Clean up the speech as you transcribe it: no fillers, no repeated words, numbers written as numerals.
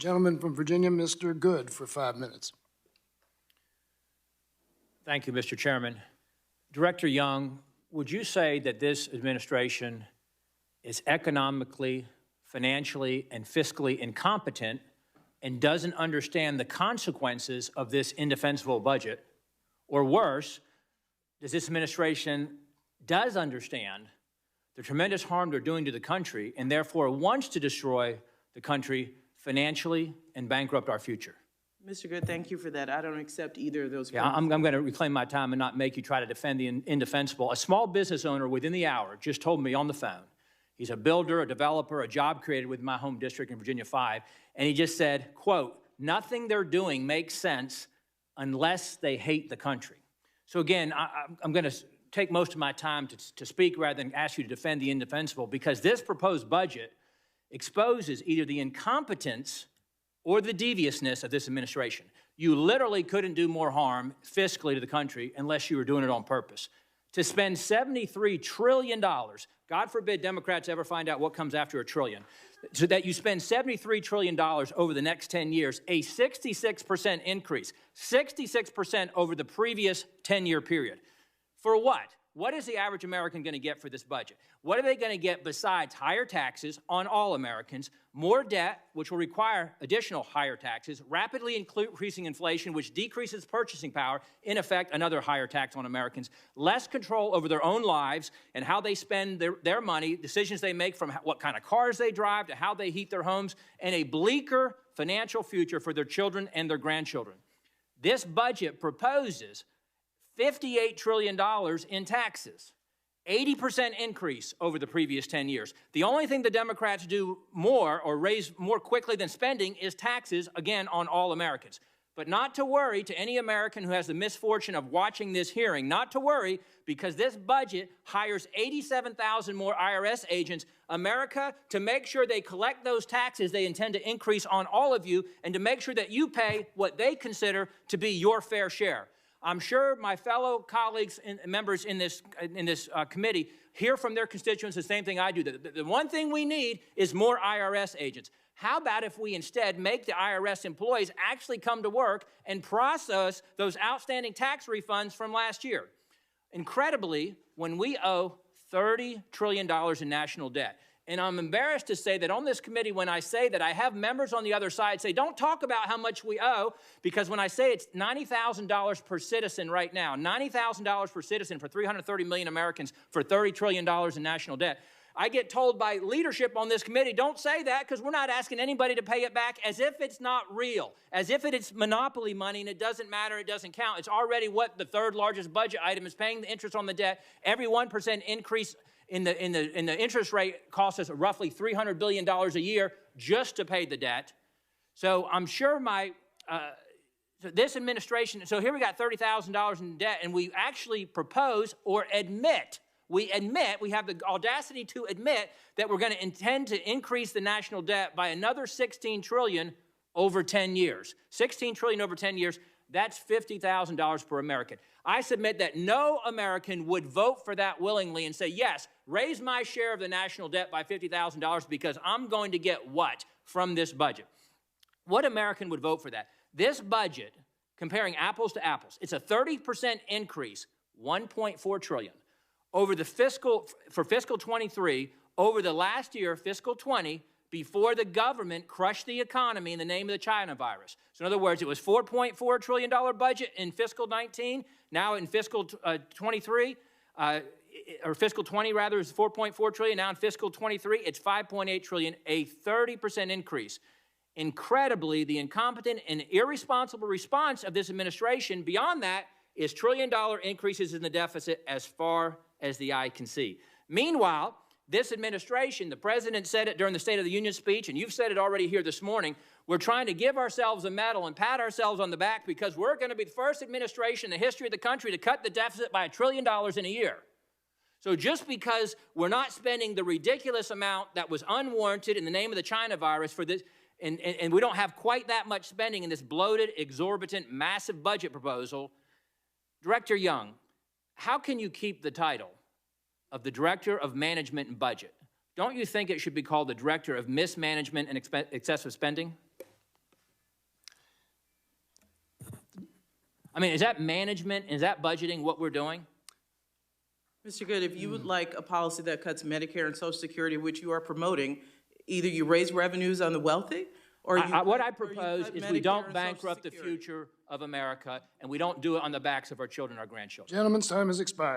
Gentleman from Virginia, Mr. Good, for 5 minutes. Thank you, Mr. Chairman. Director Young, would you say that this administration is economically, financially, and fiscally incompetent and doesn't understand the consequences of this indefensible budget? Or worse, does this administration does understand the tremendous harm they're doing to the country and therefore wants to destroy the country financially and bankrupt our future? Mr. Good, thank you for that. I don't accept either of those. Yeah, I'm going to reclaim my time and not make you try to defend the indefensible. A small business owner within the hour just told me on the phone, he's a builder, a developer, a job created with my home district in Virginia 5, and he just said, quote, nothing they're doing makes sense unless they hate the country. So again, I'm going to take most of my time to speak rather than ask you to defend the indefensible, because this proposed budget exposes either the incompetence or the deviousness of this administration. You literally couldn't do more harm fiscally to the country unless you were doing it on purpose. To spend $73 trillion, God forbid Democrats ever find out what comes after $1 trillion, so that you spend $73 trillion over the next 10 years, a 66% increase, 66% over the previous 10-year period. For what? What is the average American going to get for this budget? What are they going to get besides higher taxes on all Americans, more debt, which will require additional higher taxes, rapidly increasing inflation, which decreases purchasing power, in effect, another higher tax on Americans, less control over their own lives and how they spend their money, decisions they make from what kind of cars they drive to how they heat their homes, and a bleaker financial future for their children and their grandchildren. This budget proposes $58 trillion in taxes, 80% increase over the previous 10 years. The only thing the Democrats do more or raise more quickly than spending is taxes, again, on all Americans. But not to worry, to any American who has the misfortune of watching this hearing, not to worry, because this budget hires 87,000 more IRS agents. America, to make sure they collect those taxes they intend to increase on all of you, and to make sure that you pay what they consider to be your fair share. I'm sure my fellow colleagues and members in this committee hear from their constituents the same thing I do. The one thing we need is more IRS agents. How about if we instead make the IRS employees actually come to work and process those outstanding tax refunds from last year? Incredibly, when we owe $30 trillion in national debt, and I'm embarrassed to say that on this committee, when I say that, I have members on the other side say, don't talk about how much we owe, because when I say it's $90,000 per citizen right now, $90,000 per citizen for 330 million Americans for $30 trillion in national debt, I get told by leadership on this committee, don't say that because we're not asking anybody to pay it back, as if it's not real, as if it's monopoly money and it doesn't matter, it doesn't count. It's already what the third largest budget item is, paying the interest on the debt. Every 1% increase in the interest rate costs us roughly $300 billion a year just to pay the debt. So I'm sure this administration, so here we got $30,000 in debt, and we actually propose or admit, we have the audacity to admit that we're going to intend to increase the national debt by another $16 trillion over 10 years. $16 trillion over 10 years. That's $50,000 per American. I submit that no American would vote for that willingly and say, yes, raise my share of the national debt by $50,000 because I'm going to get what from this budget? What American would vote for that? This budget, comparing apples to apples, it's a 30% increase, $1.4 trillion. For fiscal 23, over the last year, fiscal 20, before the government crushed the economy in the name of the China virus. So in other words, it was $4.4 trillion budget in fiscal 19. Now in fiscal 23, or fiscal 20 rather, is $4.4 trillion. Now in fiscal 23, it's $5.8 trillion, a 30% increase. Incredibly, the incompetent and irresponsible response of this administration beyond that is trillion-dollar increases in the deficit as far as the eye can see. Meanwhile, this administration, the president said it during the State of the Union speech, and you've said it already here this morning, we're trying to give ourselves a medal and pat ourselves on the back because we're going to be the first administration in the history of the country to cut the deficit by $1 trillion in a year. So just because we're not spending the ridiculous amount that was unwarranted in the name of the China virus for this, and we don't have quite that much spending in this bloated, exorbitant, massive budget proposal, Director Young, how can you keep the title of the Director of Management and Budget? Don't you think it should be called the Director of Mismanagement and Excessive Spending? I mean, is that management? Is that budgeting what we're doing? Mr. Good, if you would like a policy that cuts Medicare and Social Security, which you are promoting, either you raise revenues on the wealthy, or you. What I or you propose cut is Medicare we don't and Social bankrupt the Security. future of America, and we don't do it on the backs of our children, our grandchildren. Gentleman's time has expired.